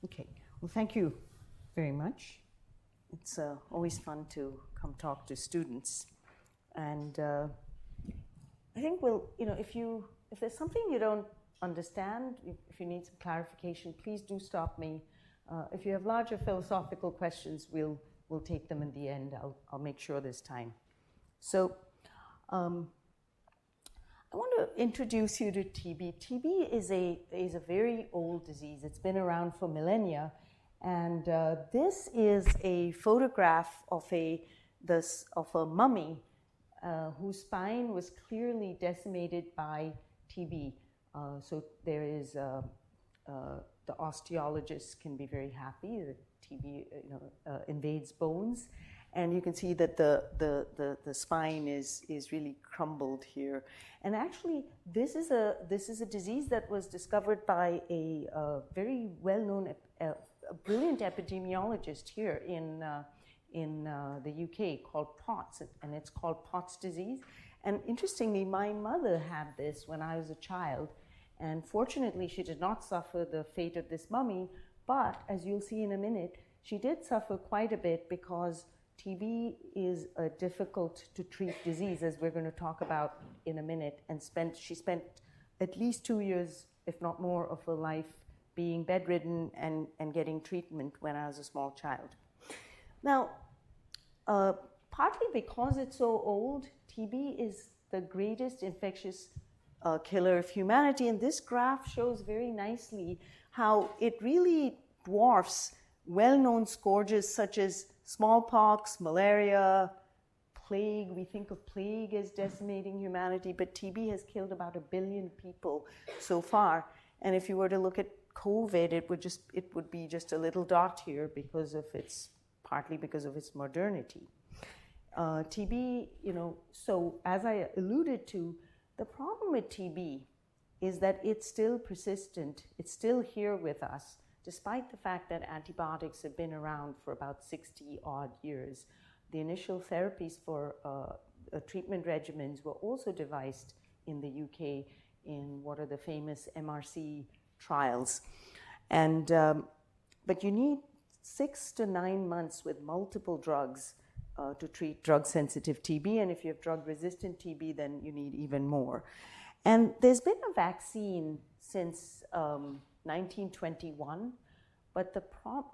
Okay, well, thank you very much. It's always fun to come talk to students. And I think if there's something you don't understand, if you need some clarification, please do stop me. If you have larger philosophical questions, we'll take them in the end. I'll make sure there's time. So I want to introduce you to TB. TB is a very old disease. It's been around for millennia. And this is a photograph of a mummy whose spine was clearly decimated by TB. So there is the osteologists can be very happy that TB invades bones, and you can see that the spine is really crumbled here. And actually, this is a disease that was discovered by a very well-known, brilliant epidemiologist here in the UK called Potts, and it's called Potts disease. And interestingly, my mother had this when I was a child, and fortunately she did not suffer the fate of this mummy, but as you'll see in a minute, she did suffer quite a bit because TB is a difficult to treat disease, as we're going to talk about in a minute, and she spent at least 2 years, if not more, of her life being bedridden and getting treatment when I was a small child. Now, partly because it's so old, TB is the greatest infectious killer of humanity, and this graph shows very nicely how it really dwarfs well-known scourges such as smallpox, malaria, plague. We think of plague as decimating humanity, but TB has killed about 1 billion people so far. And if you were to look at COVID, it would be just a little dot here partly because of its modernity. TB, so as I alluded to, the problem with TB is that it's still persistent. It's still here with us, despite the fact that antibiotics have been around for about 60 odd years. The initial therapies for treatment regimens were also devised in the UK in what are the famous MRC trials. And, but you need 6 to 9 months with multiple drugs to treat drug-sensitive TB, and if you have drug-resistant TB, then you need even more. And there's been a vaccine since 1921, but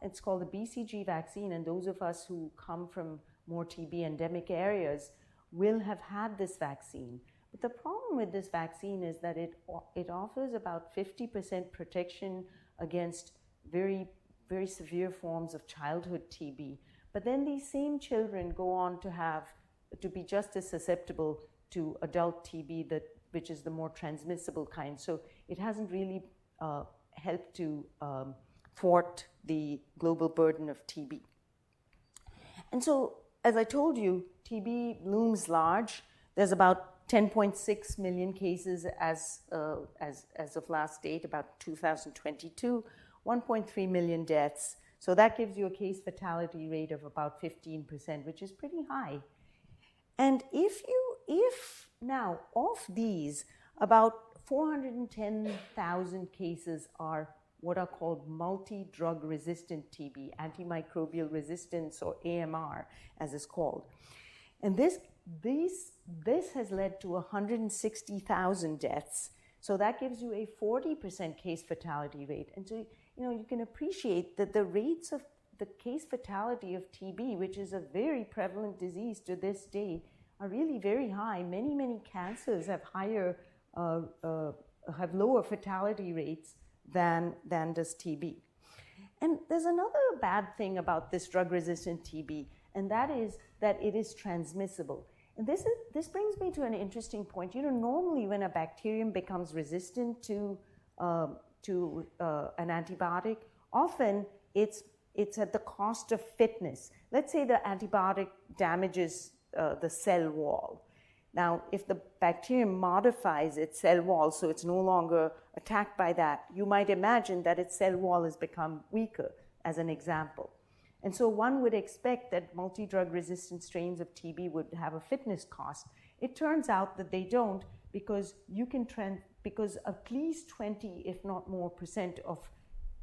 it's called the BCG vaccine, and those of us who come from more TB endemic areas will have had this vaccine. But the problem with this vaccine is that it offers about 50% protection against very, very severe forms of childhood TB. But then these same children go on to be just as susceptible to adult TB, which is the more transmissible kind. So it hasn't really helped to thwart the global burden of TB. And so, as I told you, TB looms large. There's about 10.6 million cases as of last date, about 2022, 1.3 million deaths. So that gives you a case fatality rate of about 15%, which is pretty high. And if now of these, about 410,000 cases are what are called multi-drug resistant TB, antimicrobial resistance, or AMR, as it's called. And this has led to 160,000 deaths. So that gives you a 40% case fatality rate. And so, you can appreciate that the rates of the case fatality of TB, which is a very prevalent disease to this day, are really very high. Many, many cancers have have lower fatality rates than does TB. And there's another bad thing about this drug-resistant TB, and that is that it is transmissible. And this brings me to an interesting point. Normally when a bacterium becomes resistant to an antibiotic, often it's at the cost of fitness. Let's say the antibiotic damages the cell wall. Now, if the bacterium modifies its cell wall so it's no longer attacked by that, you might imagine that its cell wall has become weaker, as an example. And so one would expect that multi-drug resistant strains of TB would have a fitness cost. It turns out that they don't, because at least 20, if not more, % of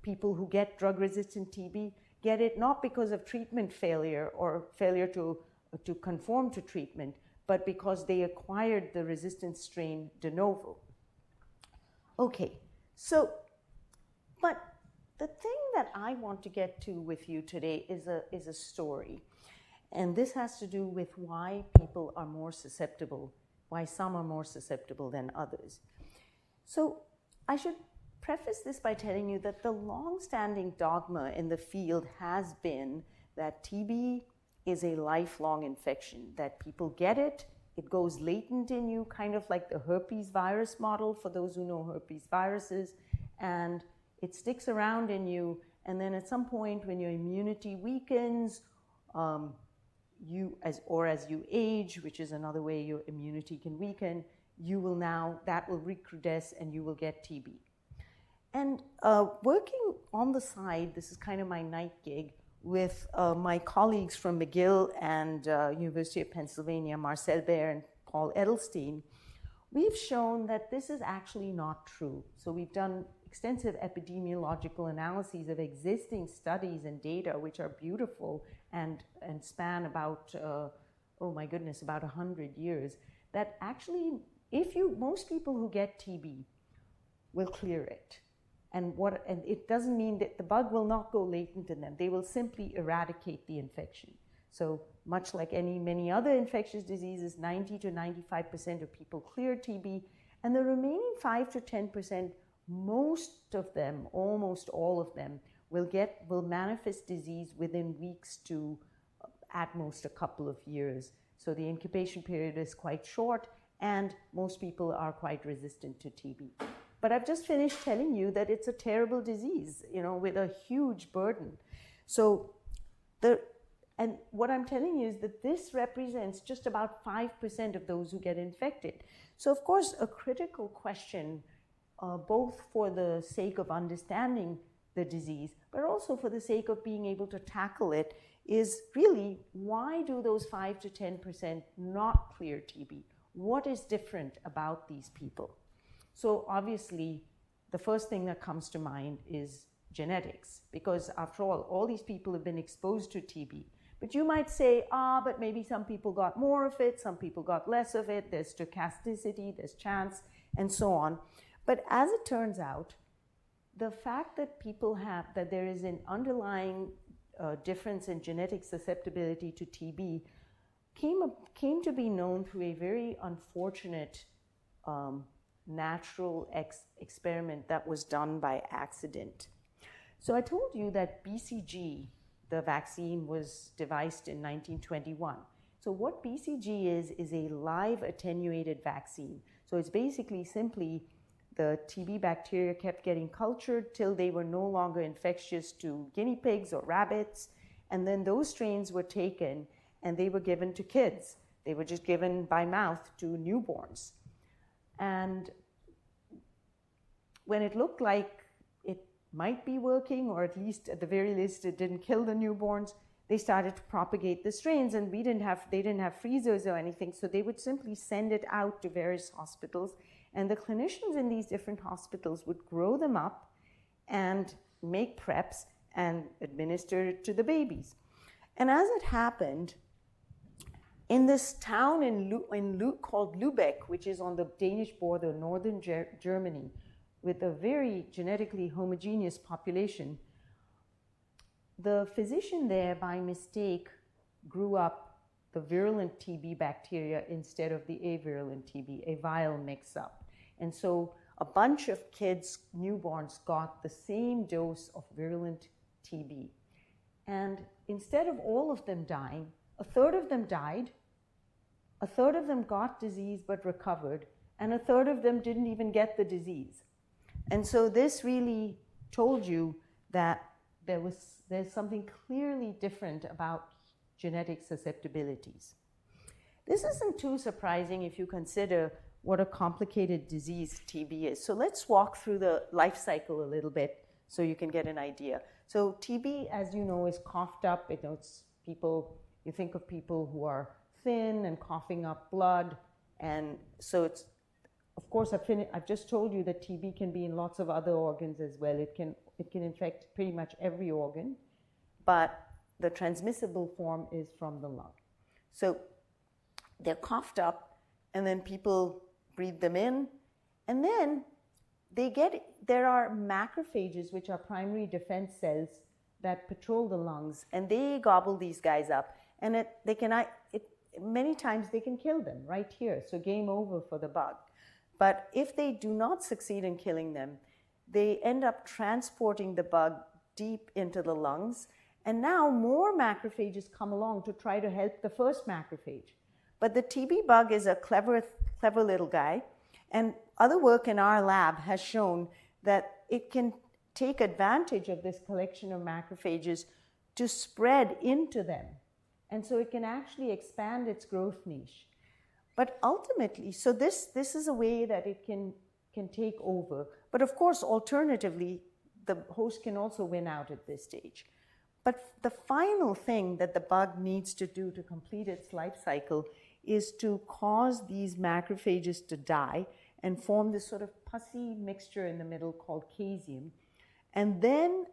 people who get drug-resistant TB get it not because of treatment failure or failure to conform to treatment, but because they acquired the resistant strain de novo. Okay, so, but the thing that I want to get to with you today is a story. And this has to do with why people are more susceptible, why some are more susceptible than others. So I should preface this by telling you that the long-standing dogma in the field has been that TB is a lifelong infection, that people get it, it goes latent in you, kind of like the herpes virus model, for those who know herpes viruses, and it sticks around in you, and then at some point when your immunity weakens, as you age, which is another way your immunity can weaken, that will recrudesce and you will get TB. And working on the side, this is kind of my night gig, with my colleagues from McGill and University of Pennsylvania, Marcel Baer and Paul Edelstein, we've shown that this is actually not true. So we've done extensive epidemiological analyses of existing studies and data, which are beautiful and span about, about 100 years, that actually, most people who get TB will clear it. And it doesn't mean that the bug will not go latent in them. They will simply eradicate the infection. So much like many other infectious diseases, 90 to 95% of people clear TB, and the remaining 5 to 10%, most of them, almost all of them, will manifest disease within weeks to at most a couple of years. So the incubation period is quite short, and most people are quite resistant to TB. But I've just finished telling you that it's a terrible disease, with a huge burden. So and what I'm telling you is that this represents just about 5% of those who get infected. So of course, a critical question, both for the sake of understanding the disease, but also for the sake of being able to tackle it, is really, why do those 5 to 10% not clear TB? What is different about these people? So obviously, the first thing that comes to mind is genetics, because after all these people have been exposed to TB. But you might say, but maybe some people got more of it, some people got less of it, there's stochasticity, there's chance, and so on. But as it turns out, the fact that that there is an underlying difference in genetic susceptibility to TB came to be known through a very unfortunate natural experiment that was done by accident. So I told you that BCG, the vaccine, was devised in 1921. So what BCG is a live attenuated vaccine. So it's basically simply the TB bacteria kept getting cultured till they were no longer infectious to guinea pigs or rabbits, and then those strains were taken and they were given to kids. They were just given by mouth to newborns. And when it looked like it might be working, or at the very least it didn't kill the newborns, they started to propagate the strains, and they didn't have freezers or anything, so they would simply send it out to various hospitals, and the clinicians in these different hospitals would grow them up and make preps and administer it to the babies. And as it happened, in this town called Lübeck, which is on the Danish border, northern Germany, with a very genetically homogeneous population, the physician there, by mistake, grew up the virulent TB bacteria instead of the avirulent TB, a vial mix-up. And so a bunch of kids, newborns, got the same dose of virulent TB. And instead of all of them dying, a third of them died, a third of them got disease but recovered, and a third of them didn't even get the disease. And so this really told you that there's something clearly different about genetic susceptibilities. This isn't too surprising if you consider what a complicated disease TB is. So let's walk through the life cycle a little bit so you can get an idea. So TB, as you know, is coughed up. You think of people who are thin and coughing up blood. And so of course, I've just told you that TB can be in lots of other organs as well. It can infect pretty much every organ, but the transmissible form is from the lung. So they're coughed up, and then people breathe them in, and then there are macrophages, which are primary defense cells that patrol the lungs, and they gobble these guys up, and many times they can kill them right here, so game over for the bug. But if they do not succeed in killing them, they end up transporting the bug deep into the lungs, and now more macrophages come along to try to help the first macrophage. But the TB bug is a clever little guy, and other work in our lab has shown that it can take advantage of this collection of macrophages to spread into them. And so it can actually expand its growth niche. But ultimately, so this is a way that it can take over. But of course, alternatively, the host can also win out at this stage. But the final thing that the bug needs to do to complete its life cycle is to cause these macrophages to die and form this sort of pussy mixture in the middle called caseum. And then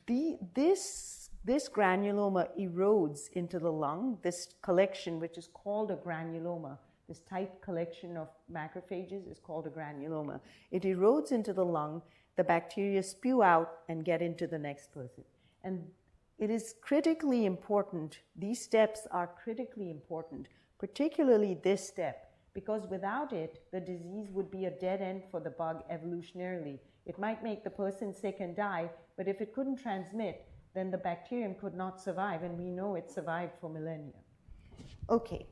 this granuloma erodes into the lung, this collection, which is called a granuloma. This tight collection of macrophages is called a granuloma. It erodes into the lung, the bacteria spew out and get into the next person. And it is critically important, these steps are critically important, particularly this step, because without it, the disease would be a dead end for the bug evolutionarily. It might make the person sick and die, but if it couldn't transmit, then the bacterium could not survive, and we know it survived for millennia. Okay,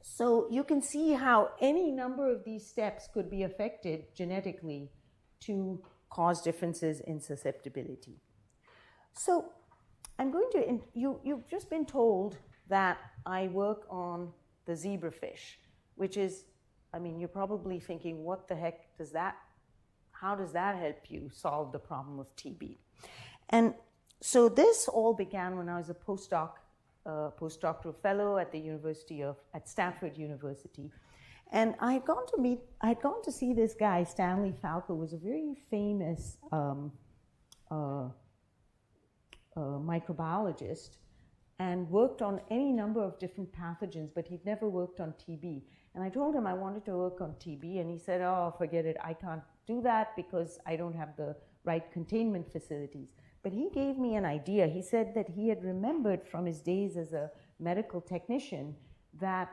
so you can see how any number of these steps could be affected genetically to cause differences in susceptibility. So I'm going to, you've just been told that I work on the zebrafish, which is, I mean, you're probably thinking, what the heck how does that help you solve the problem of TB? And so this all began when I was a postdoctoral fellow at at Stanford University. And I had gone to see this guy, Stanley Falco, who was a very famous microbiologist and worked on any number of different pathogens, but he'd never worked on TB. And I told him I wanted to work on TB, and he said, oh, forget it, I can't do that because I don't have the right containment facilities. But he gave me an idea. He said that he had remembered from his days as a medical technician that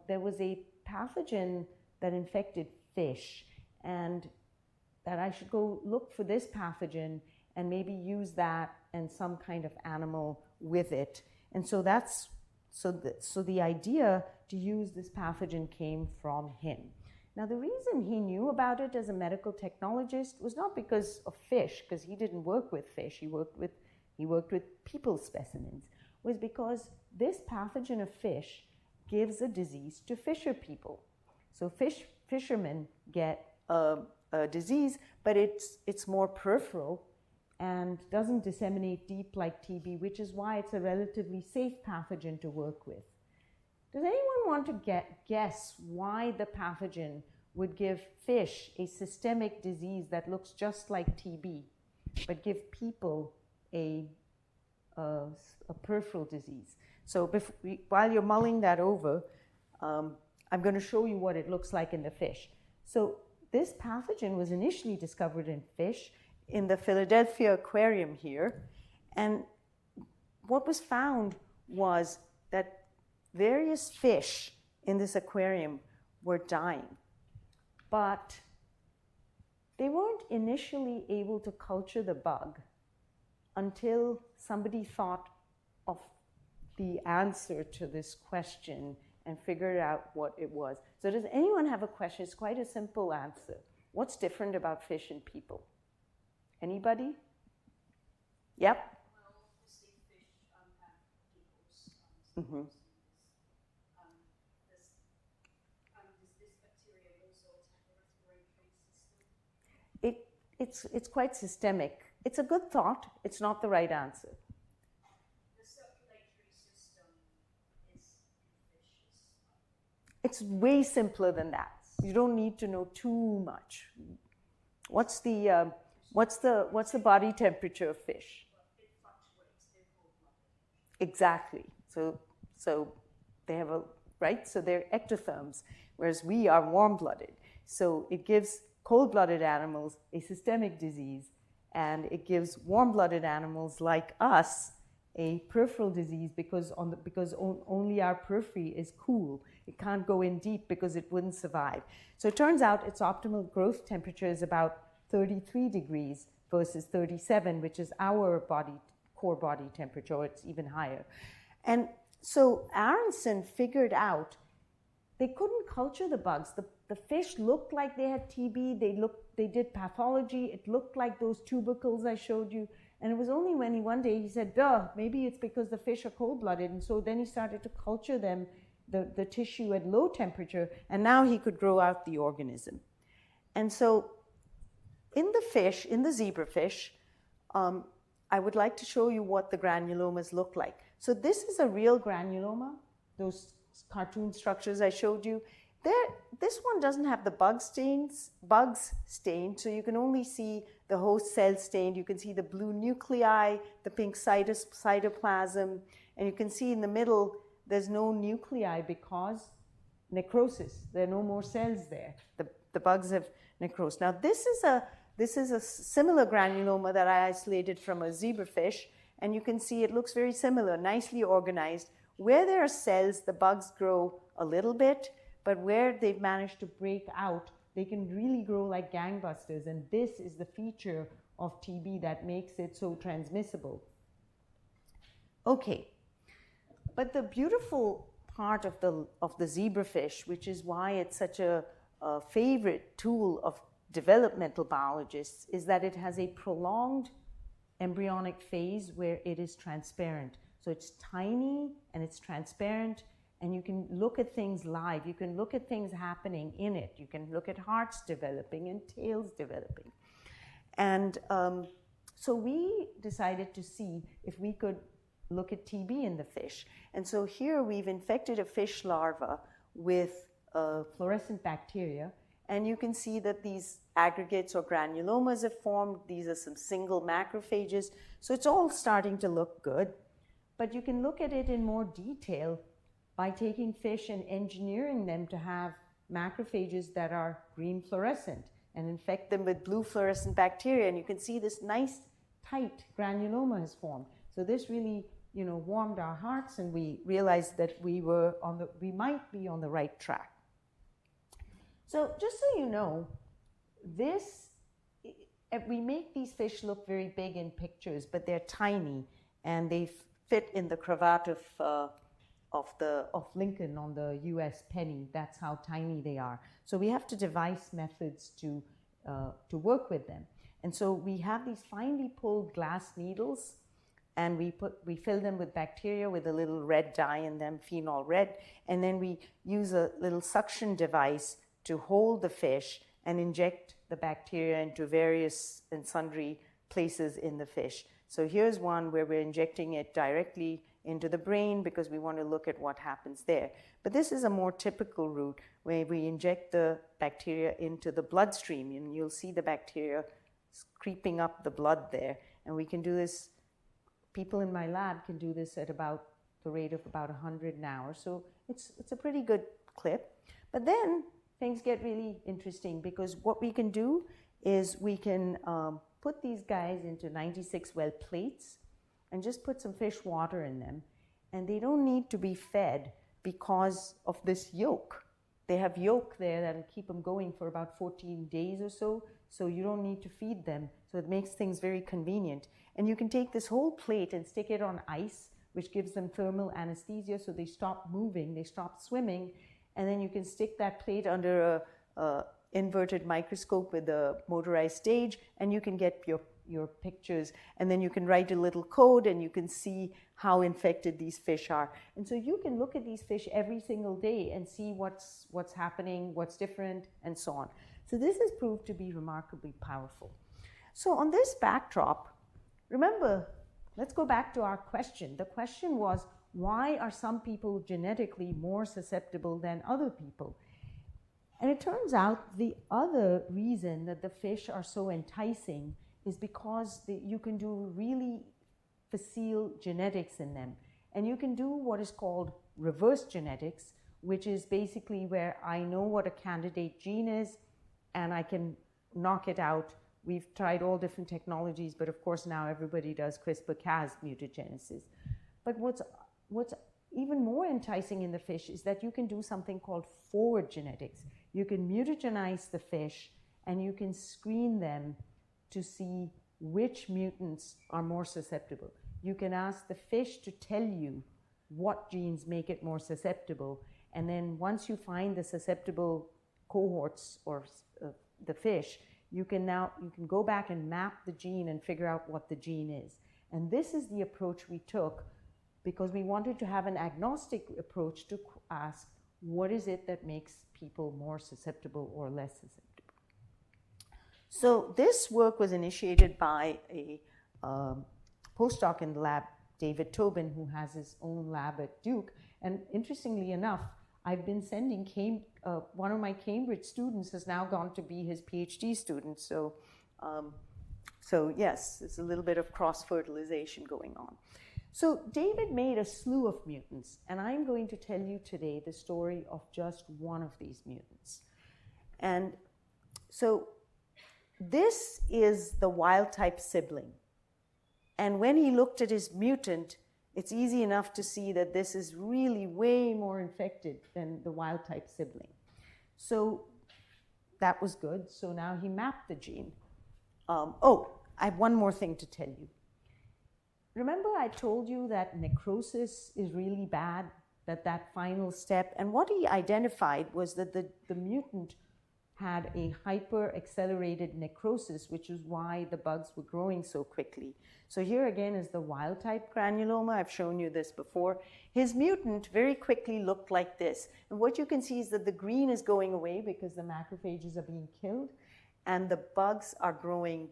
there was a pathogen that infected fish, and that I should go look for this pathogen and maybe use that and some kind of animal with it. And so so the idea to use this pathogen came from him. Now, the reason he knew about it as a medical technologist was not because of fish, because he didn't work with fish, he worked with people specimens, was because this pathogen of fish gives a disease to fisher people. So fishermen get a disease, but it's more peripheral and doesn't disseminate deep like TB, which is why it's a relatively safe pathogen to work with. Does anyone want to guess why the pathogen would give fish a systemic disease that looks just like TB, but give people a peripheral disease? So while you're mulling that over, I'm going to show you what it looks like in the fish. So this pathogen was initially discovered in fish in the Philadelphia aquarium here. And what was found was that various fish in this aquarium were dying. But they weren't initially able to culture the bug until somebody thought of the answer to this question and figured out what it was. So does anyone have a question? It's quite a simple answer. What's different about fish and people? Anybody? Yep. Well, obviously fish have peoples. Does this bacteria also attack the respiratory system? It's quite systemic. It's a good thought. It's not the right answer. The circulatory system is in fish. It's way simpler than that. You don't need to know too much. What's the What's the body temperature of fish? It fluctuates. They're cold-blooded. Exactly. So they have so they're ectotherms, whereas we are warm-blooded. So it gives cold-blooded animals a systemic disease, and it gives warm-blooded animals like us a peripheral disease because only our periphery is cool. It can't go in deep because it wouldn't survive. So it turns out its optimal growth temperature is about 33 degrees versus 37, which is our core body temperature, or it's even higher. And so Aronson figured out they couldn't culture the bugs. The fish looked like they had TB. They did pathology. It looked like those tubercles I showed you. And it was only when one day he said, maybe it's because the fish are cold-blooded. And so then he started to culture them, the tissue at low temperature, and now he could grow out the organism. And so in the fish, in the zebrafish, I would like to show you what the granulomas look like. So this is a real granuloma, those cartoon structures I showed you. This one doesn't have the bugs stained, so you can only see the host cell stained. You can see the blue nuclei, the pink cytoplasm, and you can see in the middle there's no nuclei because necrosis. There are no more cells there. The bugs have necrosed. Now this is a similar granuloma that I isolated from a zebrafish, and you can see it looks very similar, nicely organized. Where there are cells, the bugs grow a little bit, but where they've managed to break out, they can really grow like gangbusters, and this is the feature of TB that makes it so transmissible. Okay, but the beautiful part of the zebrafish, which is why it's such a favorite tool of developmental biologists, is that it has a prolonged embryonic phase where it is transparent. So it's tiny and it's transparent, and you can look at things live. You can look at things happening in it. You can look at hearts developing and tails developing. And so we decided to see if we could look at TB in the fish. And so here we've infected a fish larva with fluorescent bacteria, and you can see that these aggregates or granulomas have formed. These are some single macrophages. So it's all starting to look good. But you can look at it in more detail by taking fish and engineering them to have macrophages that are green fluorescent and infect them with blue fluorescent bacteria. And you can see this nice, tight granuloma has formed. So this really, warmed our hearts, and we realized that we might be on the right track. So just so you know, we make these fish look very big in pictures, but they're tiny, and they fit in the cravat of Lincoln on the U.S. penny. That's how tiny they are. So we have to devise methods to work with them. And so we have these finely pulled glass needles, and we fill them with bacteria with a little red dye in them, phenol red, and then we use a little suction device to hold the fish and inject the bacteria into various and sundry places in the fish. So here's one where we're injecting it directly into the brain because we want to look at what happens there. But this is a more typical route where we inject the bacteria into the bloodstream, and you'll see the bacteria creeping up the blood there. And we can do this, people in my lab can do this at about the rate of about 100 an hour. So it's a pretty good clip. But then things get really interesting, because what we can do is we can put these guys into 96 well plates and just put some fish water in them. And they don't need to be fed because of this yolk. They have yolk there that'll keep them going for about 14 days or so. So you don't need to feed them. So it makes things very convenient. And you can take this whole plate and stick it on ice, which gives them thermal anesthesia, so they stop moving, they stop swimming. And then you can stick that plate under a inverted microscope with a motorized stage, and you can get your pictures. And then you can write a little code, and you can see how infected these fish are. And so you can look at these fish every single day and see what's happening, what's different, and so on. So this has proved to be remarkably powerful. So on this backdrop, remember, let's go back to our question. The question was, why are some people genetically more susceptible than other people? And it turns out the other reason that the fish are so enticing is because you can do really facile genetics in them. And you can do what is called reverse genetics, which is basically where I know what a candidate gene is and I can knock it out. We've tried all different technologies, but of course now everybody does CRISPR-Cas mutagenesis. But what's even more enticing in the fish is that you can do something called forward genetics. You can mutagenize the fish and you can screen them to see which mutants are more susceptible. You can ask the fish to tell you what genes make it more susceptible, and then once you find the susceptible cohorts or the fish, you can go back and map the gene and figure out what the gene is. And this is the approach we took because we wanted to have an agnostic approach to ask, what is it that makes people more susceptible or less susceptible? So this work was initiated by a postdoc in the lab, David Tobin, who has his own lab at Duke. And interestingly enough, I've been sending one of my Cambridge students has now gone to be his PhD student. So yes, there's a little bit of cross-fertilization going on. So David made a slew of mutants, and I'm going to tell you today the story of just one of these mutants. And so this is the wild-type sibling. And when he looked at his mutant, it's easy enough to see that this is really way more infected than the wild-type sibling. So that was good. So now he mapped the gene. I have one more thing to tell you. Remember I told you that necrosis is really bad, that final step? And what he identified was that the mutant had a hyper-accelerated necrosis, which is why the bugs were growing so quickly. So here again is the wild-type granuloma. I've shown you this before. His mutant very quickly looked like this. And what you can see is that the green is going away because the macrophages are being killed, and the bugs are growing,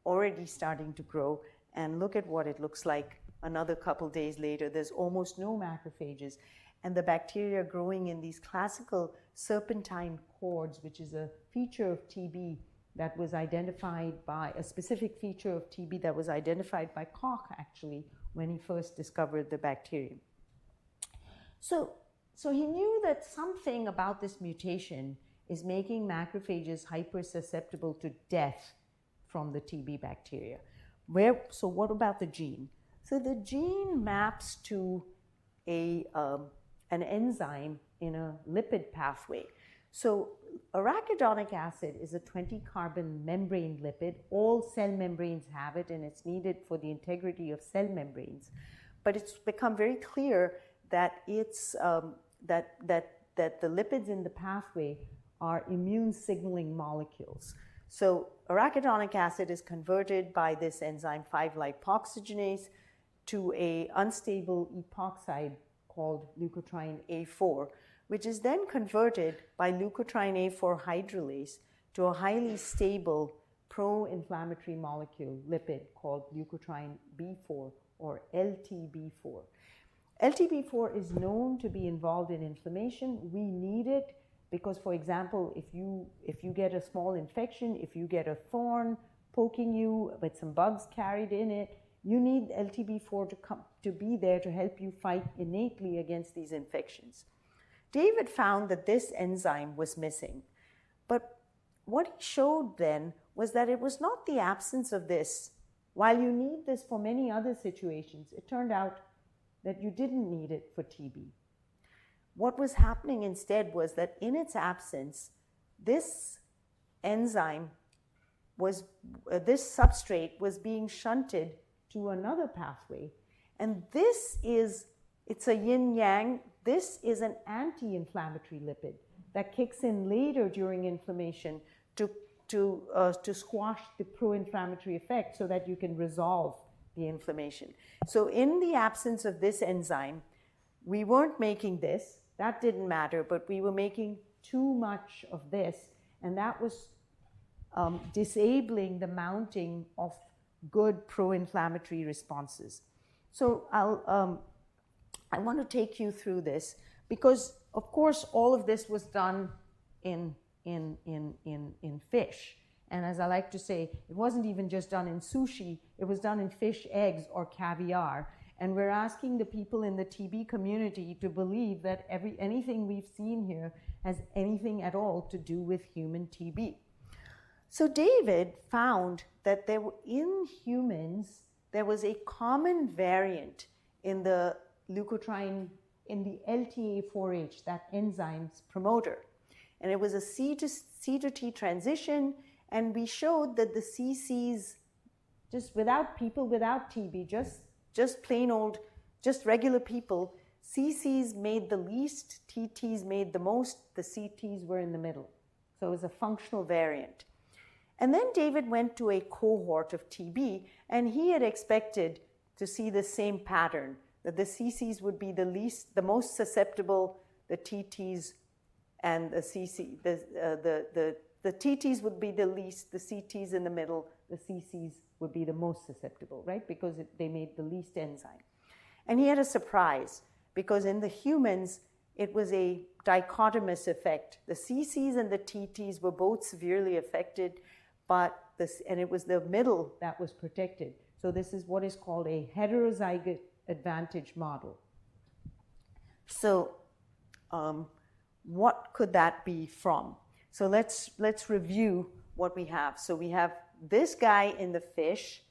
already starting to grow. And look at what it looks like another couple days later. There's almost no macrophages. And the bacteria are growing in these classical serpentine cords, which is a feature of TB that was identified by a specific feature of TB that was identified by Koch, actually, when he first discovered the bacterium. So he knew that something about this mutation is making macrophages hypersusceptible to death from the TB bacteria. So what about the gene? So the gene maps to an enzyme in a lipid pathway. So arachidonic acid is a 20-carbon membrane lipid. All cell membranes have it, and it's needed for the integrity of cell membranes. But it's become very clear that that the lipids in the pathway are immune signaling molecules. So arachidonic acid is converted by this enzyme 5-lipoxygenase to an unstable epoxide called leukotriene A4, which is then converted by leukotriene A4 hydrolase to a highly stable pro-inflammatory molecule lipid called leukotriene B4 or LTB4. LTB4 is known to be involved in inflammation. We need it because, for example, if you get a small infection, if you get a thorn poking you with some bugs carried in it, you need LTB4 to be there to help you fight innately against these infections. David found that this enzyme was missing. But what he showed then was that it was not the absence of this. While you need this for many other situations, it turned out that you didn't need it for TB. What was happening instead was that in its absence, this enzyme this substrate was being shunted to another pathway. And it's a yin-yang. This is an anti-inflammatory lipid that kicks in later during inflammation to squash the pro-inflammatory effect so that you can resolve the inflammation. So in the absence of this enzyme, we weren't making this. That didn't matter, but we were making too much of this, and that was disabling the mounting of good pro-inflammatory responses. So I want to take you through this because, of course, all of this was done in fish. And as I like to say, it wasn't even just done in sushi, it was done in fish eggs or caviar. And we're asking the people in the TB community to believe that anything we've seen here has anything at all to do with human TB. So David found that in humans, there was a common variant in the leukotriene, in the LTA4H, that enzyme's promoter. And it was a C to T transition, and we showed that the CCs, just people without TB, just plain old, just regular people, CCs made the least, TTs made the most, the CTs were in the middle. So it was a functional variant. And then David went to a cohort of TB, and he had expected to see the same pattern, that the CCs would be the most susceptible, the TTs and the CC, the TTs would be the least, the CTs in the middle, the CCs would be the most susceptible, right? Because they made the least enzyme. And he had a surprise, because in the humans, it was a dichotomous effect. The CCs and the TTs were both severely affected, and it was the middle that was protected. So this is what is called a heterozygote advantage model. So what could that be from? So let's review what we have. So we have this guy in the fish,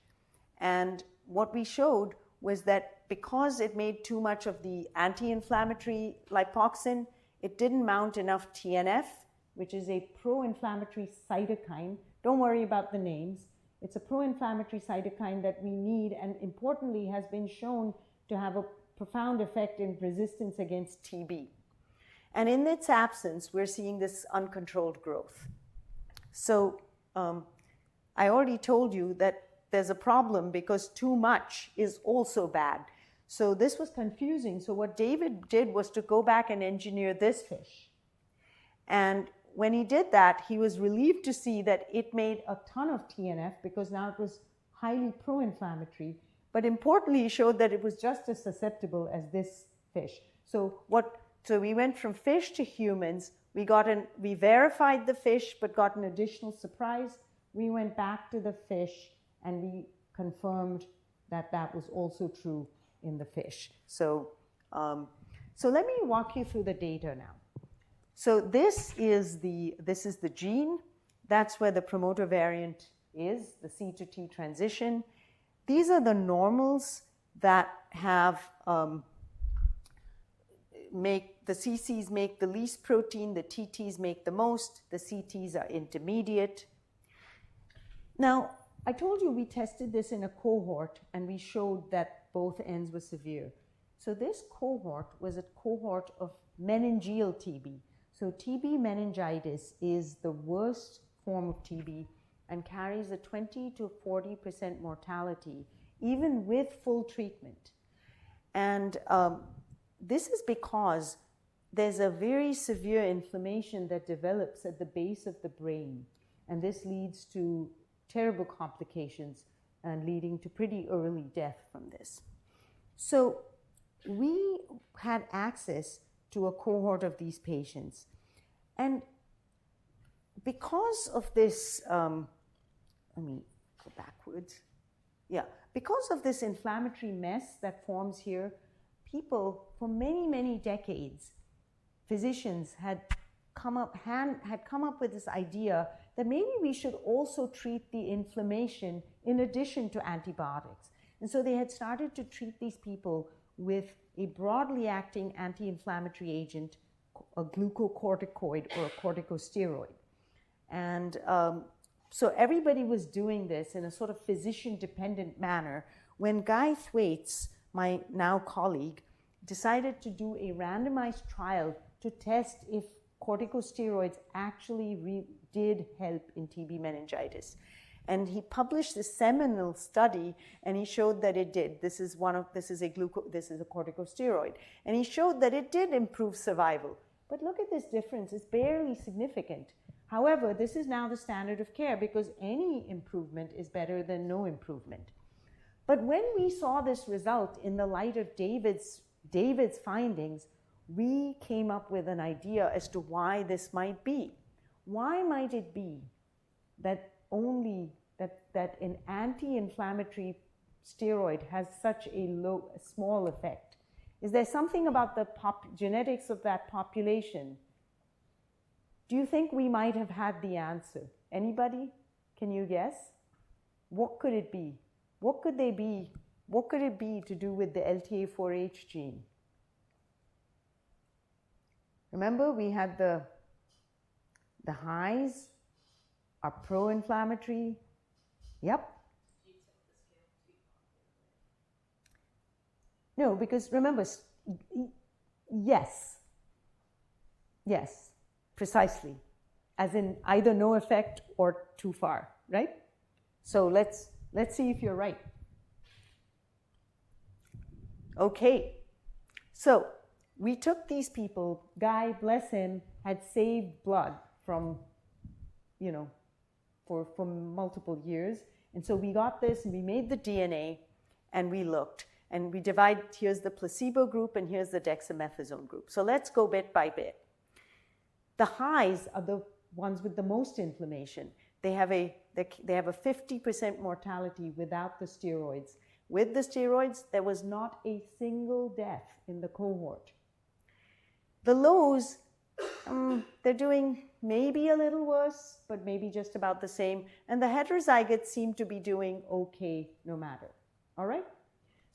and what we showed was that because it made too much of the anti-inflammatory lipoxin, it didn't mount enough TNF, which is a pro-inflammatory cytokine. Don't worry about the names. It's a pro-inflammatory cytokine that we need, and importantly has been shown to have a profound effect in resistance against TB. And in its absence, we're seeing this uncontrolled growth. So I already told you that there's a problem because too much is also bad. So this was confusing. So what David did was to go back and engineer this fish. And when he did that, he was relieved to see that it made a ton of TNF because now it was highly pro-inflammatory. But importantly, he showed that it was just as susceptible as this fish. So we went from fish to humans. We verified the fish, but got an additional surprise. We went back to the fish, and we confirmed that that was also true in the fish. So let me walk you through the data now. So this is the gene. That's where the promoter variant is, the C to T transition. These are the normals that have the CCs make the least protein, the TTs make the most, the CTs are intermediate. Now, I told you we tested this in a cohort, and we showed that both ends were severe. So this cohort was a cohort of meningeal TB. So TB meningitis is the worst form of TB and carries a 20 to 40% mortality, even with full treatment. And this is because there's a very severe inflammation that develops at the base of the brain. And this leads to terrible complications and leading to pretty early death from this. So we had access to a cohort of these patients. And because of this, let me go backwards. Yeah, because of this inflammatory mess that forms here, people for many, many decades, physicians had come up with this idea that maybe we should also treat the inflammation in addition to antibiotics. And so they had started to treat these people with a broadly acting anti-inflammatory agent, a glucocorticoid or a corticosteroid. And so everybody was doing this in a sort of physician-dependent manner when Guy Thwaites, my now colleague, decided to do a randomized trial to test if corticosteroids actually did help in TB meningitis. And he published this seminal study, and he showed that it did. This is a corticosteroid, and he showed that it did improve survival. But look at this difference; it's barely significant. However, this is now the standard of care because any improvement is better than no improvement. But when we saw this result in the light of David's findings, we came up with an idea as to why this might be. Why might it be that only that an anti-inflammatory steroid has such a small effect? Is there something about the genetics of that population? Do you think we might have had the answer? Anybody? Can you guess? What could it be? What could they be? What could it be to do with the LTA4H gene? Remember, we had the highs are pro-inflammatory. Yep. No, because remember, yes, precisely, as in either no effect or too far, right? So let's see if you're right. Okay, so we took these people. Guy, bless him, had saved blood from, for multiple years, and so we got this and we made the DNA, and we looked. And we divide, here's the placebo group and here's the dexamethasone group. So let's go bit by bit. The highs are the ones with the most inflammation. They have a 50% mortality without the steroids. With the steroids, there was not a single death in the cohort. The lows, they're doing maybe a little worse, but maybe just about the same. And the heterozygotes seem to be doing okay no matter. All right?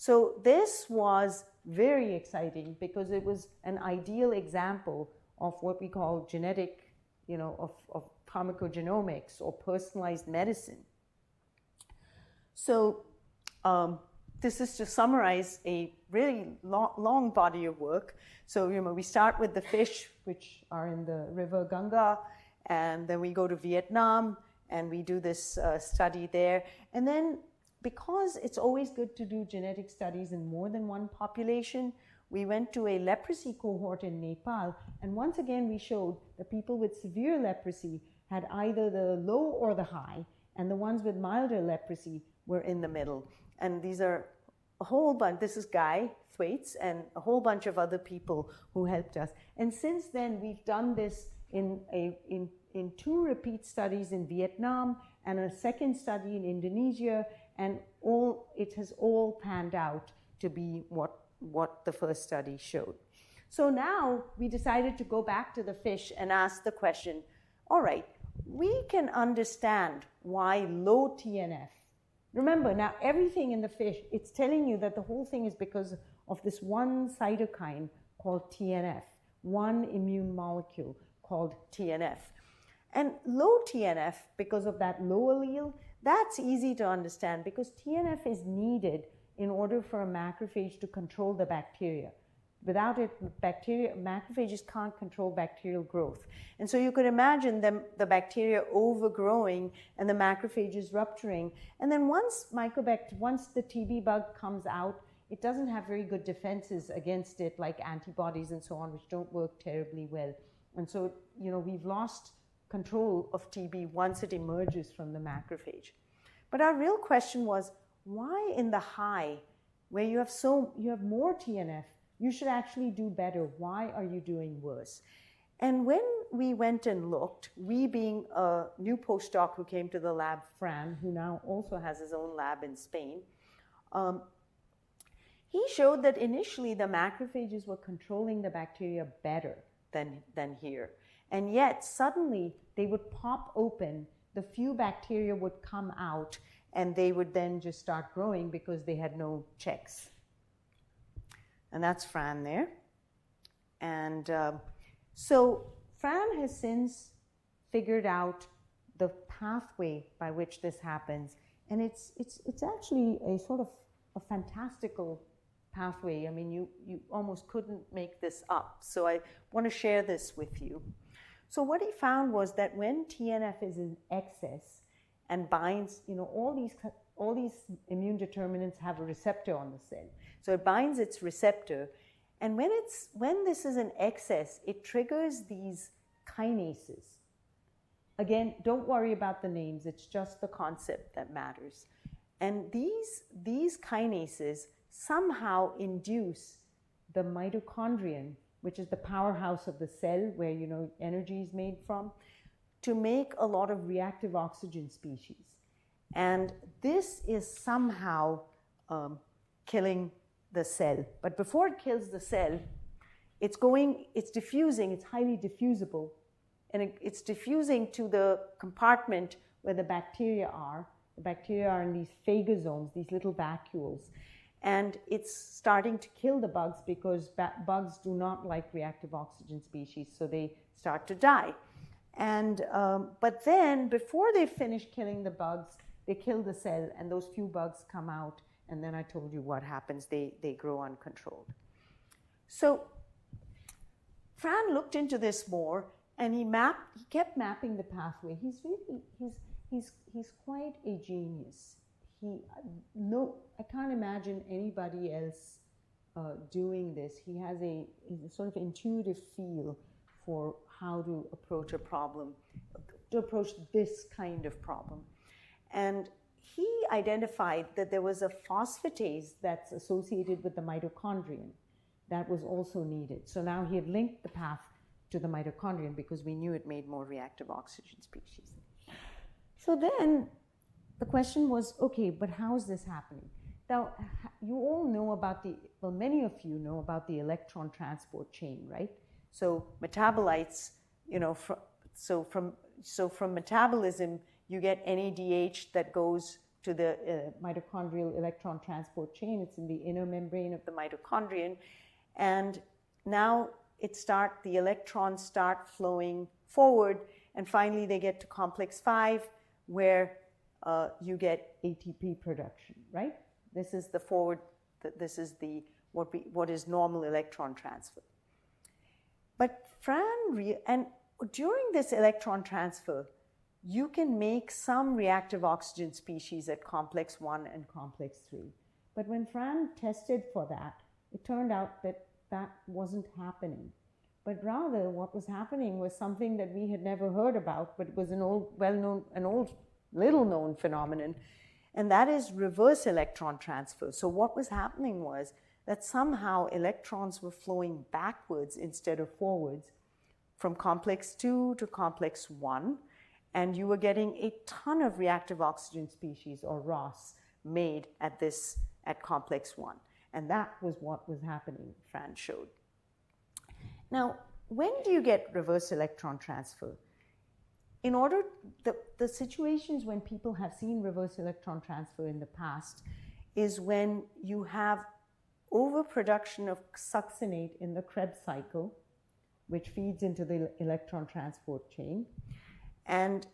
So this was very exciting because it was an ideal example of what we call genetic, of pharmacogenomics or personalized medicine. So this is to summarize a really long body of work. So we start with the fish, which are in the river Ganga, and then we go to Vietnam, and we do this study there. And then because it's always good to do genetic studies in more than one population, we went to a leprosy cohort in Nepal, and once again we showed the people with severe leprosy had either the low or the high, and the ones with milder leprosy were in the middle. And these are a whole bunch, this is Guy Thwaites and a whole bunch of other people who helped us. And since then we've done this in 2 repeat studies in Vietnam and a second study in Indonesia, and it has all panned out to be what the first study showed. So now we decided to go back to the fish and ask the question, all right, we can understand why low TNF. Remember, now everything in the fish, it's telling you that the whole thing is because of this one cytokine called TNF, one immune molecule called TNF. And low TNF, because of that low allele, that's easy to understand because TNF is needed in order for a macrophage to control the bacteria. Without it, macrophages can't control bacterial growth. And so you could imagine the bacteria overgrowing and the macrophages rupturing. And then once the TB bug comes out, it doesn't have very good defenses against it, like antibodies and so on, which don't work terribly well. And so, we've lost control of TB once it emerges from the macrophage. But our real question was, why in the high, where you have more TNF, you should actually do better? Why are you doing worse? And when we went and looked, we being a new postdoc who came to the lab, Fran, who now also has his own lab in Spain, he showed that initially the macrophages were controlling the bacteria better than here. And yet suddenly they would pop open, the few bacteria would come out, and they would then just start growing because they had no checks. And that's Fran there. And so Fran has since figured out the pathway by which this happens. And it's actually a sort of a fantastical pathway. I mean, you almost couldn't make this up. So I want to share this with you. So what he found was that when TNF is in excess and binds, all these immune determinants have a receptor on the cell. So it binds its receptor, and when this is in excess, it triggers these kinases. Again, don't worry about the names, it's just the concept that matters. And these kinases somehow induce the mitochondrion, which is the powerhouse of the cell where energy is made from, to make a lot of reactive oxygen species. And this is somehow killing the cell. But before it kills the cell, it's diffusing, it's highly diffusible, and it's diffusing to the compartment where the bacteria are. The bacteria are in these phagosomes, these little vacuoles. And it's starting to kill the bugs because bugs do not like reactive oxygen species, so they start to die. And but then, before they finish killing the bugs, they kill the cell, and those few bugs come out, and then I told you what happens. They grow uncontrolled. So Fran looked into this more, and he kept mapping the pathway. He's quite a genius. I can't imagine anybody else doing this. He has a sort of intuitive feel for how to approach a problem, to approach this kind of problem. And he identified that there was a phosphatase that's associated with the mitochondrion that was also needed. So now he had linked the path to the mitochondrion because we knew it made more reactive oxygen species. So then the question was, okay, but how is this happening? Now, you all know about many of you know about the electron transport chain, right? So metabolites, from metabolism, you get NADH that goes to the mitochondrial electron transport chain. It's in the inner membrane of the mitochondrion. And now the electrons start flowing forward, and finally they get to complex 5, where you get ATP production, right? This is what is normal electron transfer. But and during this electron transfer, you can make some reactive oxygen species at complex 1 and complex 3. But when Fran tested for that, it turned out that that wasn't happening. But rather, what was happening was something that we had never heard about, but it was an old, little-known phenomenon, and that is reverse electron transfer. So what was happening was that somehow electrons were flowing backwards instead of forwards from complex 2 to complex 1, and you were getting a ton of reactive oxygen species, or ROS, made at complex 1. And that was what was happening, Fran showed. Now, when do you get reverse electron transfer? The situations when people have seen reverse electron transfer in the past is when you have overproduction of succinate in the Krebs cycle, which feeds into the electron transport chain. And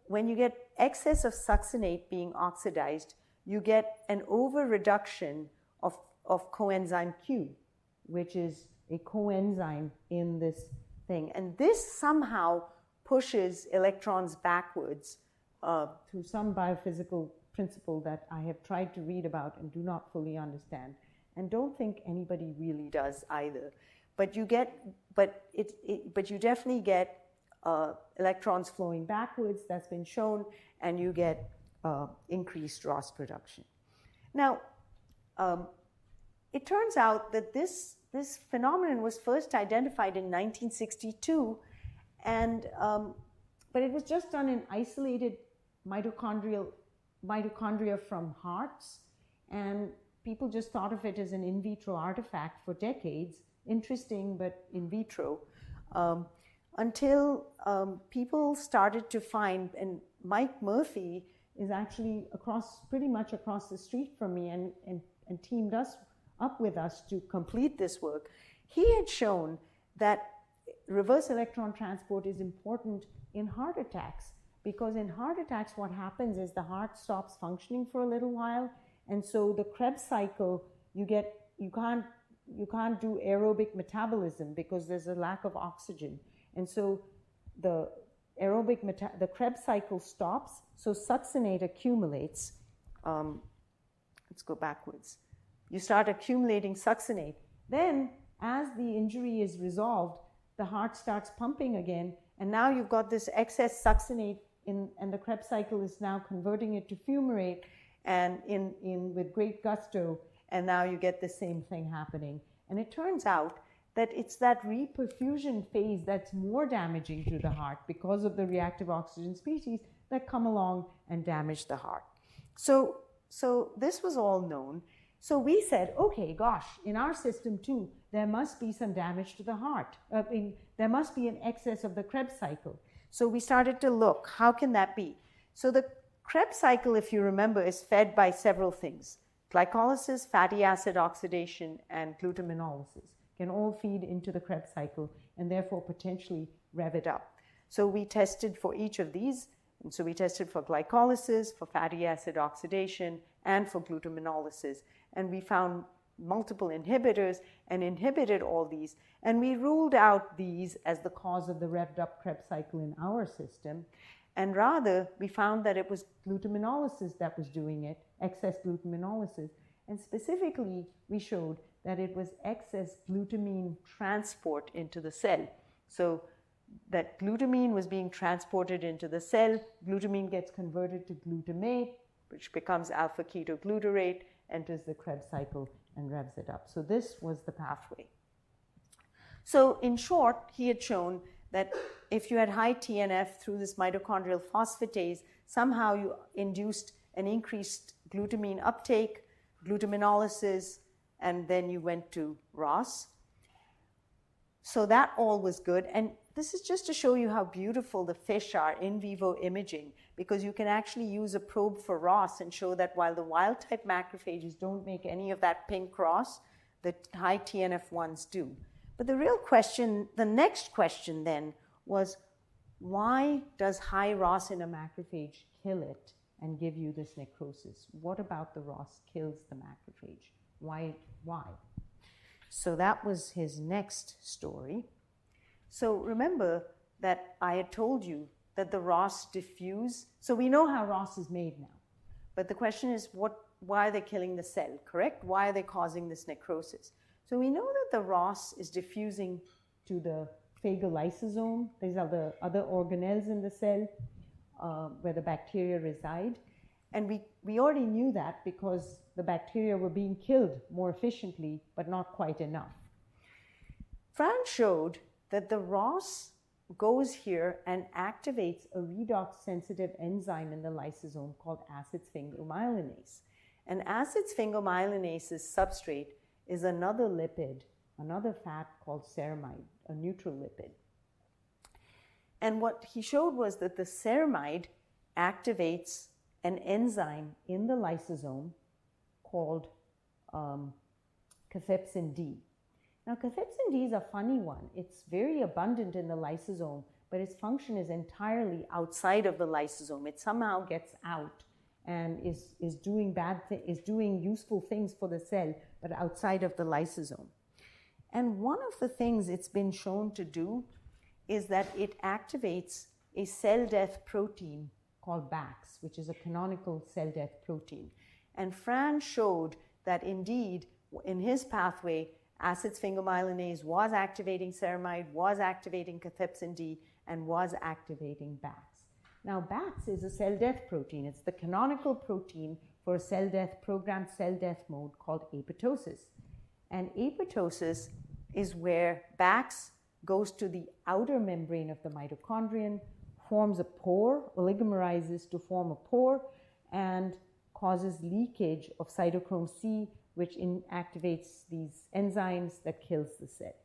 when you get excess of succinate being oxidized, you get an over-reduction of coenzyme Q, which is a coenzyme in this thing. And this somehow pushes electrons backwards through some biophysical principle that I have tried to read about and do not fully understand, and don't think anybody really does either. But you definitely get electrons flowing backwards. That's been shown, and you get increased ROS production. Now, it turns out that this phenomenon was first identified in 1962, and but it was just done in isolated mitochondria from hearts, and people just thought of it as an in vitro artifact for decades. Interesting, but in vitro, until people started to find, and Mike Murphy is actually pretty much across the street from me, and teamed us up with us to complete this work. He had shown that reverse electron transport is important in heart attacks, because in heart attacks what happens is the heart stops functioning for a little while, and so the Krebs cycle, you can't do aerobic metabolism because there's a lack of oxygen, and so the Krebs cycle stops, so succinate accumulates. Let's go backwards. You start accumulating succinate. Then, as the injury is resolved, the heart starts pumping again, and now you've got this excess succinate and the Krebs cycle is now converting it to fumarate, and with great gusto, and now you get the same thing happening. And it turns out that it's that reperfusion phase that's more damaging to the heart because of the reactive oxygen species that come along and damage the heart. So this was all known. So we said, okay, gosh, in our system too, there must be some damage to the heart. There must be an excess of the Krebs cycle. So we started to look, how can that be? So the Krebs cycle, if you remember, is fed by several things. Glycolysis, fatty acid oxidation, and glutaminolysis can all feed into the Krebs cycle and therefore potentially rev it up. So we tested for each of these. And so we tested for glycolysis, for fatty acid oxidation, and for glutaminolysis. And we found multiple inhibitors and inhibited all these. And we ruled out these as the cause of the revved up Krebs cycle in our system. And rather, we found that it was glutaminolysis that was doing it, excess glutaminolysis. And specifically, we showed that it was excess glutamine transport into the cell. So that glutamine was being transported into the cell. Glutamine gets converted to glutamate, which becomes alpha-ketoglutarate, enters the Krebs cycle and revs it up. So this was the pathway. So in short, he had shown that if you had high TNF through this mitochondrial phosphatase, somehow you induced an increased glutamine uptake, glutaminolysis, and then you went to ROS. So that all was good. And this is just to show you how beautiful the fish are in vivo imaging, because you can actually use a probe for ROS and show that while the wild-type macrophages don't make any of that pink cross, the high TNF ones do. But the real question, the next question then, was why does high ROS in a macrophage kill it and give you this necrosis? What about the ROS kills the macrophage? Why? So that was his next story. So remember that I had told you that the ROS diffuse. So we know how ROS is made now. But the question is, why are they killing the cell, correct? Why are they causing this necrosis? So we know that the ROS is diffusing to the phagolysosome. These are the other organelles in the cell where the bacteria reside. And we already knew that because the bacteria were being killed more efficiently, but not quite enough. Franz showed that the ROS goes here and activates a redox-sensitive enzyme in the lysosome called acid sphingomyelinase. And acid sphingomyelinase's substrate is another lipid, another fat called ceramide, a neutral lipid. And what he showed was that the ceramide activates an enzyme in the lysosome called cathepsin D. Now, cathepsin D is a funny one. It's very abundant in the lysosome, but its function is entirely outside of the lysosome. It somehow gets out and is doing useful things for the cell, but outside of the lysosome. And one of the things it's been shown to do is that it activates a cell death protein called BAX, which is a canonical cell death protein. And Franz showed that indeed, in his pathway, acid sphingomyelinase was activating ceramide, was activating cathepsin D, and was activating BAX. Now, BAX is a cell death protein. It's the canonical protein for a cell death, programmed cell death mode called apoptosis. And apoptosis is where BAX goes to the outer membrane of the mitochondrion, forms a pore, oligomerizes to form a pore, and causes leakage of cytochrome C, which activates these enzymes that kills the cell.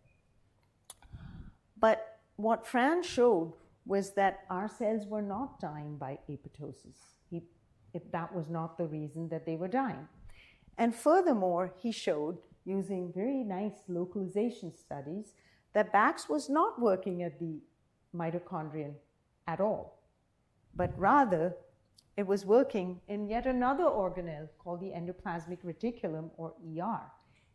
But what Franz showed was that our cells were not dying by apoptosis. That was not the reason that they were dying. And furthermore, he showed, using very nice localization studies, that BAX was not working at the mitochondrion at all, but rather it was working in yet another organelle called the endoplasmic reticulum, or ER.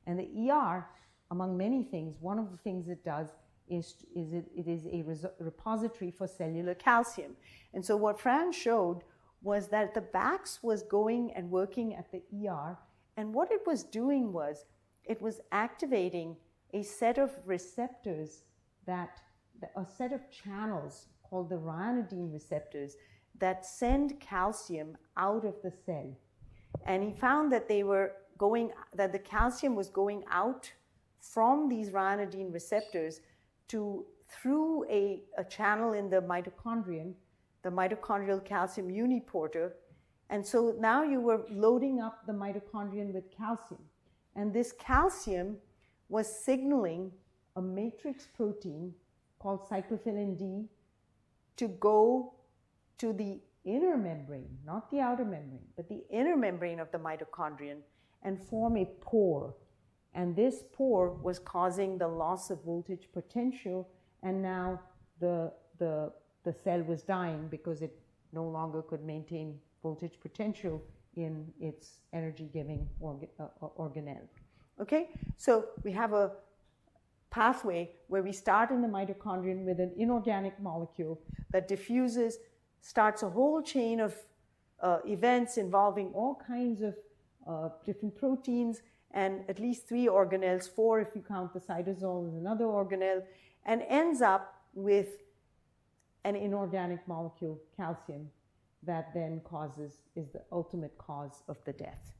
And the ER, among many things, one of the things it does is it is a repository for cellular calcium. And so what Franz showed was that the BAX was going and working at the ER, and what it was doing was it was activating a set of receptors a set of channels called the ryanodine receptors that send calcium out of the cell. And he found that the calcium was going out from these ryanodine receptors through a channel in the mitochondrial calcium uniporter. And so now you were loading up the mitochondrion with calcium. And this calcium was signaling a matrix protein called cyclophilin D to go to the inner membrane, not the outer membrane, but the inner membrane of the mitochondrion and form a pore. And this pore was causing the loss of voltage potential, and now the cell was dying because it no longer could maintain voltage potential in its energy-giving organelle. Okay, so we have a pathway where we start in the mitochondrion with an inorganic molecule that diffuses, starts a whole chain of events involving all kinds of different proteins and at least 3 organelles, 4 if you count the cytosol as another organelle, and ends up with an inorganic molecule, calcium, that then is the ultimate cause of the death.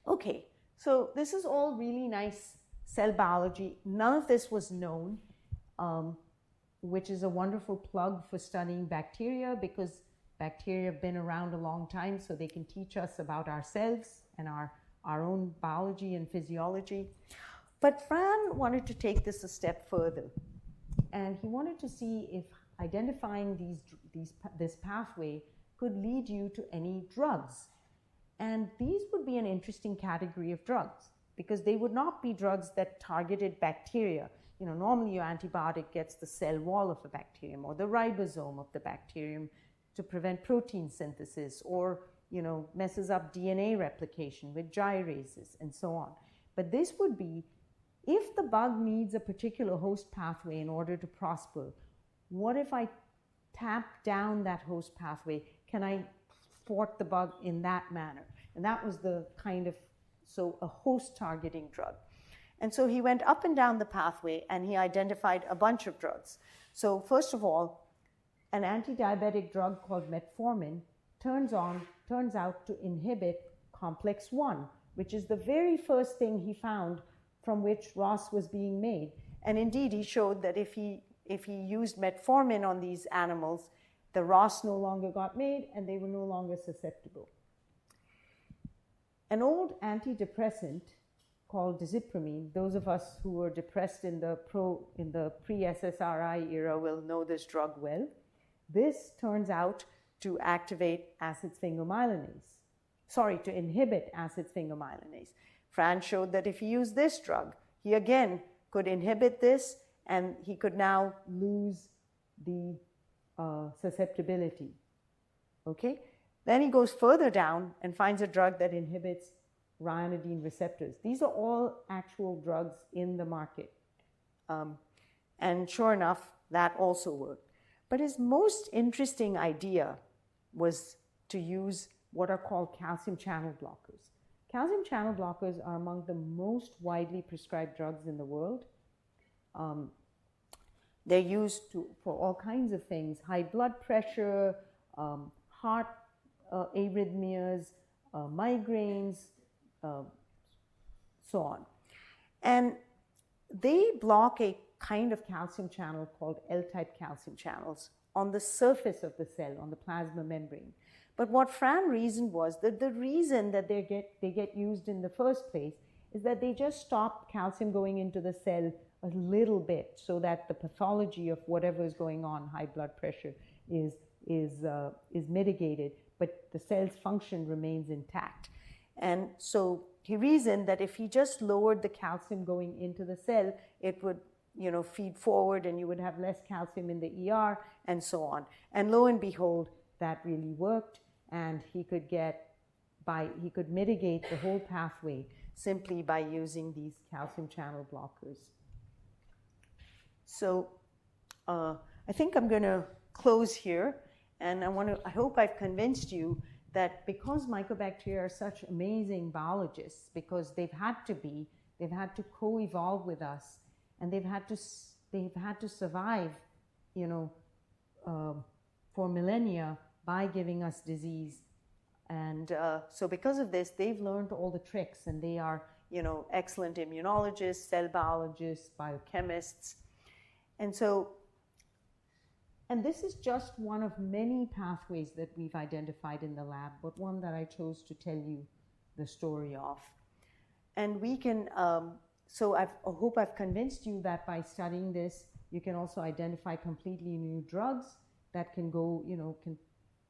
Okay, so this is all really nice cell biology. None of this was known, which is a wonderful plug for studying bacteria, because bacteria have been around a long time, so they can teach us about ourselves and our own biology and physiology. But Fran wanted to take this a step further, and he wanted to see if identifying this pathway could lead you to any drugs. And these would be an interesting category of drugs, because they would not be drugs that targeted bacteria. You know, normally your antibiotic gets the cell wall of a bacterium or the ribosome of the bacterium to prevent protein synthesis, or, you know, messes up DNA replication with gyrases and so on. But this would be, if the bug needs a particular host pathway in order to prosper, what if I tap down that host pathway? Can I thwart the bug in that manner? And that was the kind of, so a host targeting drug. And so he went up and down the pathway and he identified a bunch of drugs. So first of all, an anti-diabetic drug called metformin turns out to inhibit complex 1, which is the very first thing he found from which ROS was being made. And indeed, he showed that if he used metformin on these animals, the ROS no longer got made and they were no longer susceptible. An old antidepressant called dizipramine, those of us who were depressed in the pre-SSRI era will know this drug well. This turns out to activate acid sphingomyelinase. To inhibit acid sphingomyelinase. Fran showed that if he used this drug, he again could inhibit this, and he could now lose the susceptibility. Okay? Then he goes further down and finds a drug that inhibits ryanodine receptors. These are all actual drugs in the market. And sure enough, that also worked. But his most interesting idea was to use what are called calcium channel blockers. Calcium channel blockers are among the most widely prescribed drugs in the world. They're used for all kinds of things: high blood pressure, heart arrhythmias, migraines, so on. And they block a kind of calcium channel called L-type calcium channels on the surface of the cell, on the plasma membrane. But what Fran reasoned was that the reason that they get used in the first place is that they just stop calcium going into the cell a little bit, so that the pathology of whatever is going on, high blood pressure, is mitigated, but the cell's function remains intact. And so he reasoned that if he just lowered the calcium going into the cell, it would, you know, feed forward and you would have less calcium in the ER and so on. And lo and behold, that really worked, and he could mitigate the whole pathway simply by using these calcium channel blockers. So I think I'm going to close here, and I hope I've convinced you that because mycobacteria are such amazing biologists, because they've had to co-evolve with us, and they've had to survive, you know, for millennia by giving us disease. And so because of this, they've learned all the tricks, and they are, excellent immunologists, cell biologists, biochemists. And this is just one of many pathways that we've identified in the lab, but one that I chose to tell you the story of. And we can, so I hope I've convinced you that by studying this, you can also identify completely new drugs that can go, can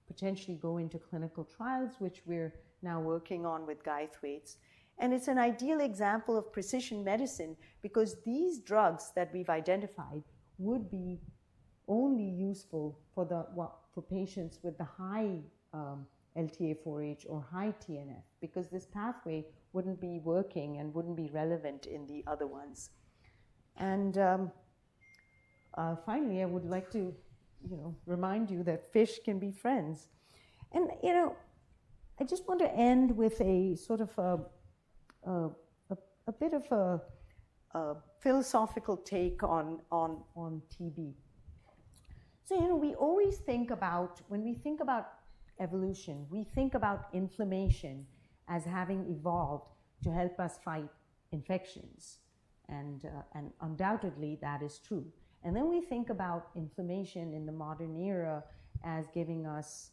potentially go into clinical trials, which we're now working on with Guy Thwaites. And it's an ideal example of precision medicine because these drugs that we've identified would be only useful for patients with the high LTA4H or high TNF, because this pathway wouldn't be working and wouldn't be relevant in the other ones. And finally, I would like to, remind you that fish can be friends. And, I just want to end with a sort of a bit of a philosophical take on TB. So, we always think about, when we think about evolution, we think about inflammation as having evolved to help us fight infections. And undoubtedly that is true. And then we think about inflammation in the modern era as giving us,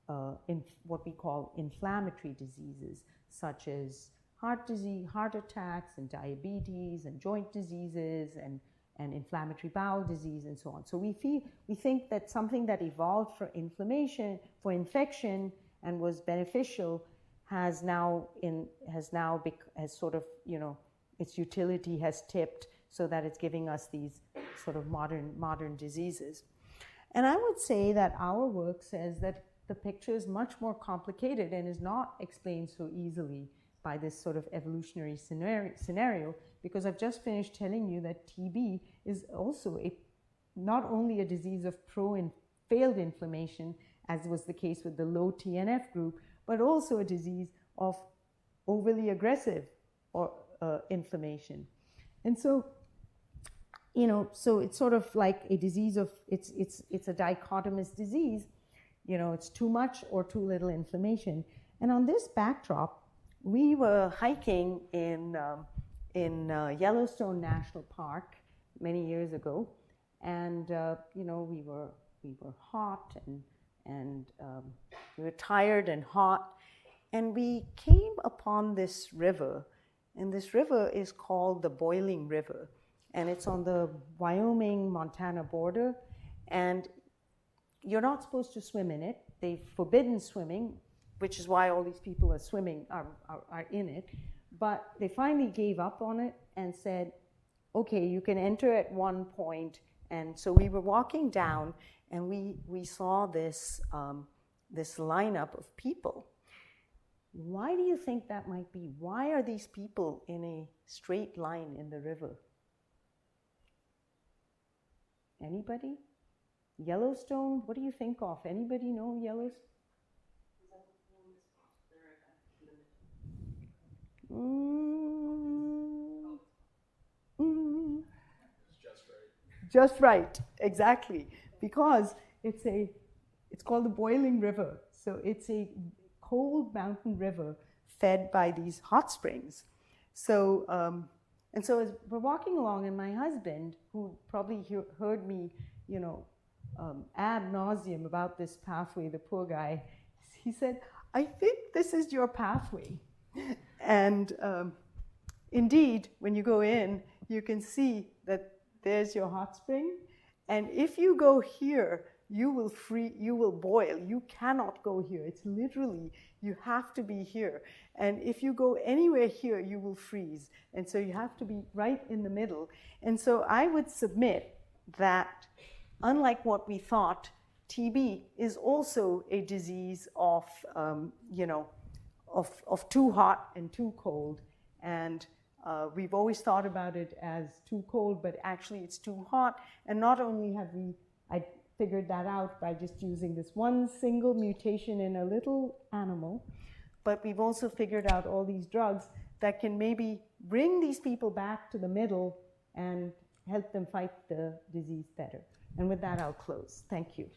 what we call inflammatory diseases, such as heart disease, heart attacks, and diabetes, and joint diseases, and inflammatory bowel disease, and so on. So we think that something that evolved for inflammation, for infection, and was beneficial has sort of, its utility has tipped so that it's giving us these sort of modern diseases. And I would say that our work says that the picture is much more complicated and is not explained so easily by this sort of evolutionary scenario, because I've just finished telling you that TB is also not only a disease of pro and failed inflammation, as was the case with the low TNF group, but also a disease of overly aggressive or inflammation. And so, so it's sort of like a disease of, it's a dichotomous disease, it's too much or too little inflammation. And on this backdrop, we were hiking in Yellowstone National Park many years ago, and we were hot and we were tired and hot, and we came upon this river, and this river is called the Boiling River, and it's on the Wyoming-Montana border, and you're not supposed to swim in it. They've forbidden swimming, which is why all these people are swimming, are in it. But they finally gave up on it and said, okay, you can enter at one point. And so we were walking down, and we saw this lineup of people. Why do you think that might be? Why are these people in a straight line in the river? Anybody? Yellowstone, what do you think of? Anybody know Yellowstone? Just right, exactly, because it's called the Boiling River. So it's a cold mountain river fed by these hot springs. So and so as we're walking along, and my husband, who probably heard me, ad nauseum about this pathway, the poor guy, he said, I think this is your pathway. And indeed, when you go in, you can see that there's your hot spring. And if you go here, you will boil. You cannot go here. It's literally, you have to be here. And if you go anywhere here, you will freeze. And so you have to be right in the middle. And so I would submit that, unlike what we thought, TB is also a disease of too hot and too cold. And we've always thought about it as too cold, but actually it's too hot. And not only have I figured that out by just using this one single mutation in a little animal, but we've also figured out all these drugs that can maybe bring these people back to the middle and help them fight the disease better. And with that, I'll close. Thank you.